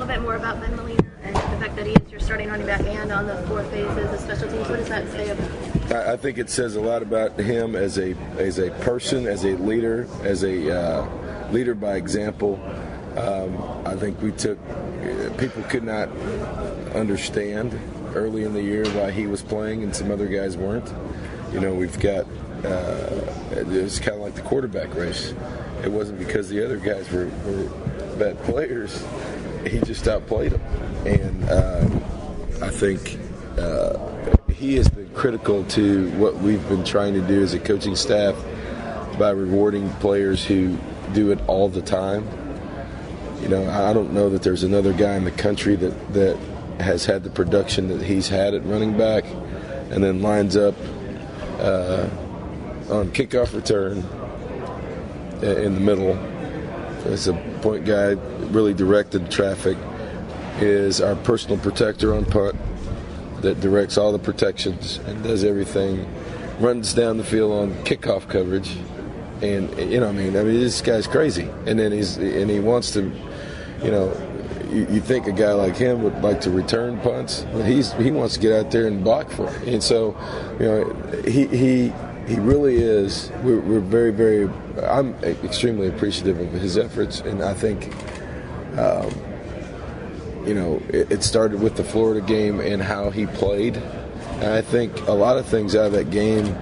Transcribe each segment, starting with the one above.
little bit more about Ben Molina and the fact that he is your starting running back and on the 4 phases of special teams? What does that say about? I think it says a lot about him as a person, as a leader, leader by example. I think people could not understand early in the year why he was playing and some other guys weren't. We've got it's kind of like the quarterback race. It wasn't because the other guys were bad players. He just outplayed them. And I think he has been critical to what we've been trying to do as a coaching staff by rewarding players who do it all the time. I don't know that there's another guy in the country that has had the production that he's had at running back and then lines up on kickoff return in the middle as a point guy, really directed traffic, is our personal protector on punt that directs all the protections and does everything, runs down the field on kickoff coverage. And this guy's crazy. And then he wants to, you think a guy like him would like to return punts, but he wants to get out there and block for it. And so, he really is. We're very, very. I'm extremely appreciative of his efforts, and I think, it started with the Florida game and how he played. And I think a lot of things out of that game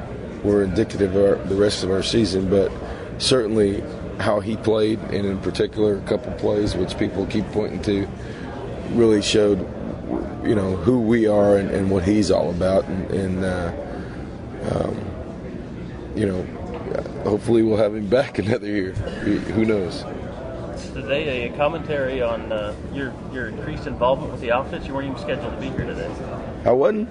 were indicative of the rest of our season, but certainly how he played, and in particular a couple plays which people keep pointing to, really showed, who we are and what he's all about. Hopefully we'll have him back another year. Who knows? Today, a commentary on your increased involvement with the offense. You weren't even scheduled to be here today. I wasn't.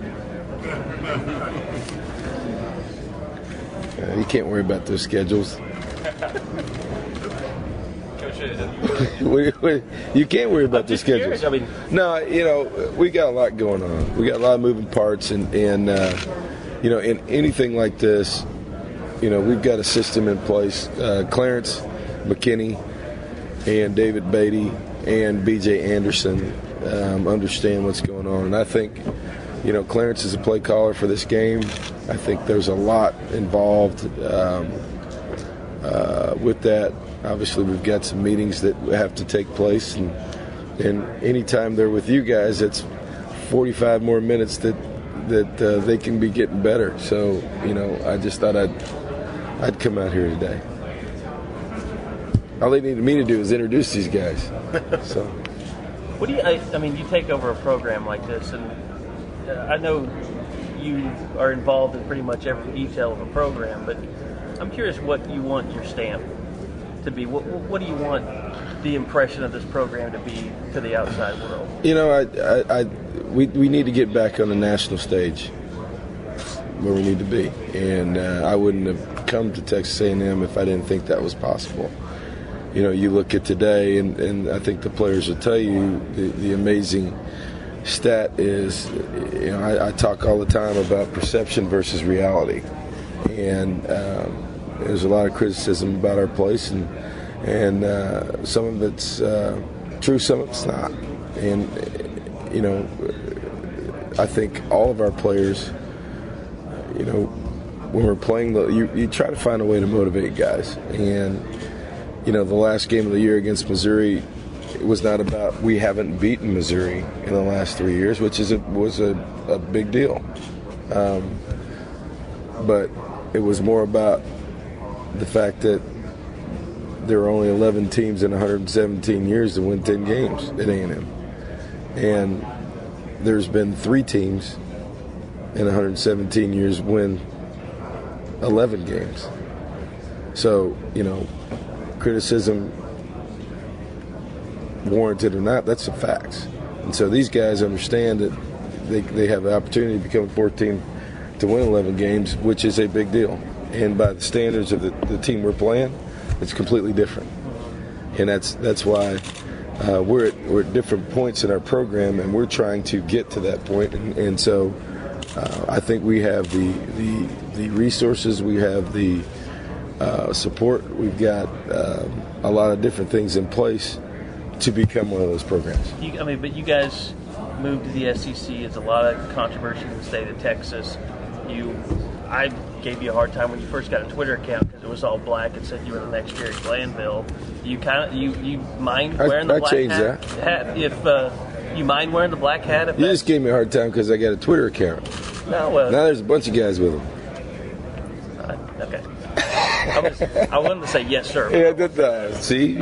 You can't worry about those schedules. You can't worry about the schedules. No, we got a lot going on. We got a lot of moving parts, and in anything like this, we've got a system in place. Clarence McKinney and David Beatty and B.J. Anderson understand what's going on, and I think, Clarence is a play caller for this game. I think there's a lot involved with that. Obviously, we've got some meetings that have to take place, and anytime they're with you guys, it's 45 more minutes that they can be getting better. So, I just thought I'd come out here today. All they needed me to do is introduce these guys. So, what do you take over a program like this, and I know you are involved in pretty much every detail of a program, but I'm curious what you want your stamp to be. What do you want the impression of this program to be to the outside world? We need to get back on the national stage where we need to be, and I wouldn't have come to Texas A&M if I didn't think that was possible. You look at today, and I think the players will tell you the amazing stat is, I talk all the time about perception versus reality, and there's a lot of criticism about our place, and some of it's true, some of it's not. And I think all of our players, when we're playing, you try to find a way to motivate guys. And the last game of the year against Missouri, it was not about we haven't beaten Missouri in the last 3 years, which was a big deal. But it was more about the fact that there are only 11 teams in 117 years to win 10 games at A&M. And there's been 3 teams in 117 years win 11 games. So, criticism warranted or not, that's the facts. And so these guys understand that they have the opportunity to become a 4th team to win 11 games, which is a big deal. And by the standards of the team we're playing, it's completely different. And that's why we're at different points in our program, and we're trying to get to that point. And so I think we have the resources, we have the support, we've got a lot of different things in place to become one of those programs. But you guys moved to the SEC. It's a lot of controversy in the state of Texas. I gave you a hard time when you first got a Twitter account because it was all black and said you were the next Jerry Glanville. You mind wearing the black hat? If you mind wearing the black hat? You just gave me a hard time because I got a Twitter account. No, now there's a bunch of guys with them. Okay. I wanted to say yes, sir. Yeah, see.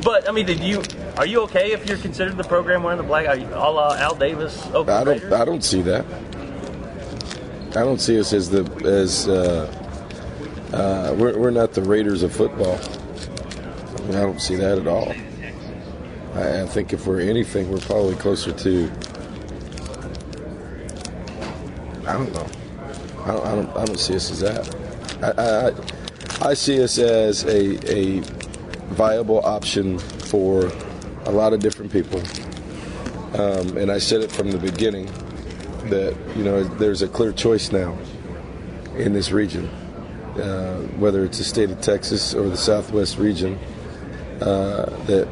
But are you okay if you're considered the program wearing the black? Are you a la Al Davis? I don't see that. I don't see us as we're not the Raiders of football. I don't see that at all. I think if we're anything, we're probably closer to. I don't know. I don't see us as that. I see us as a viable option for a lot of different people, and I said it from the beginning that there's a clear choice now in this region, whether it's the state of Texas or the Southwest region. That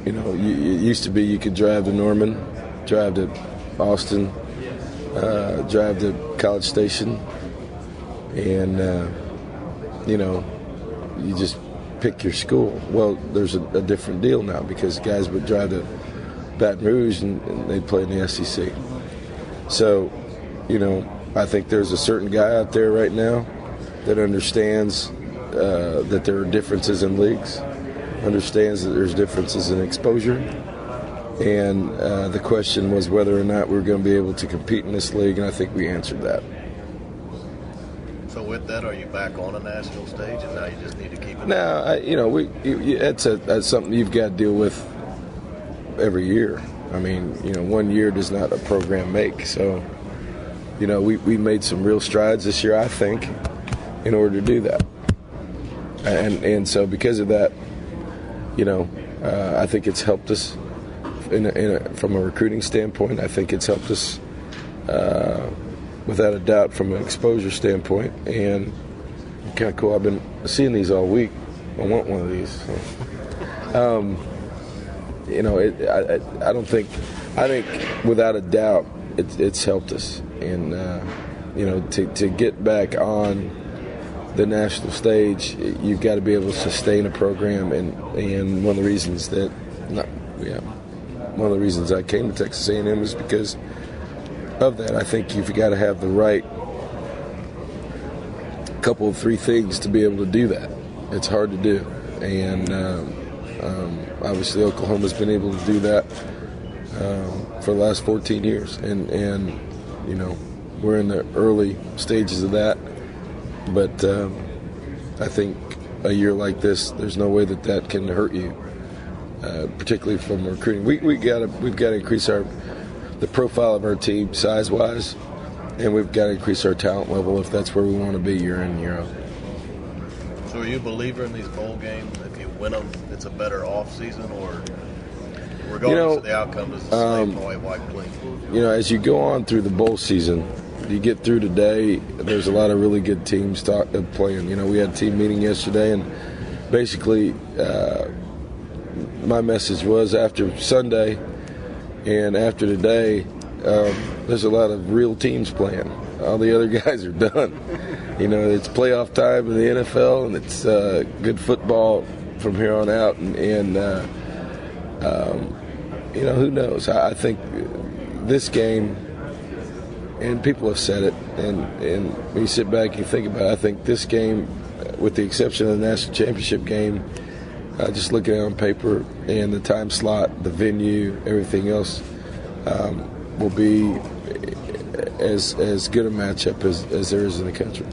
it used to be you could drive to Norman, drive to Austin, drive to College Station, and you just pick your school. Well, there's a different deal now because guys would drive to Baton Rouge and they'd play in the SEC. So, I think there's a certain guy out there right now that understands that there are differences in leagues, understands that there's differences in exposure, and the question was whether or not we're going to be able to compete in this league, and I think we answered that. So with that, are you back on a national stage, and now you just need to keep it? No, that's something you've got to deal with every year. I mean, 1 year does not a program make. So, we made some real strides this year, I think, in order to do that. And so because of that, I think it's helped us from a recruiting standpoint. I think it's helped us without a doubt from an exposure standpoint. And kind of cool. I've been seeing these all week. I want one of these. So. I think without a doubt it's helped us, and to get back on the national stage, you've got to be able to sustain a program, and one of the reasons I came to Texas A&M is because of that. I think you've got to have the right couple of three things to be able to do that. It's hard to do, and obviously Oklahoma's been able to do that for the last 14 years, and we're in the early stages of that. But I think a year like this, there's no way that can hurt you, particularly from recruiting. We've got to increase the profile of our team size-wise, and we've got to increase our talent level if that's where we want to be year in and year out. So are you a believer in these bowl games? If you win them, it's a better off-season, or regardless of the outcome, does the same white clean? As you go on through the bowl season, you get through today, there's a lot of really good teams playing. We had a team meeting yesterday, and basically my message was after Sunday and after today, there's a lot of real teams playing. All the other guys are done. It's playoff time in the NFL, and it's good football from here on out. And who knows? I think this game, and people have said it, and when you sit back and you think about it, I think this game, with the exception of the national championship game, just looking at it on paper and the time slot, the venue, everything else, will be as good a matchup as there is in the country.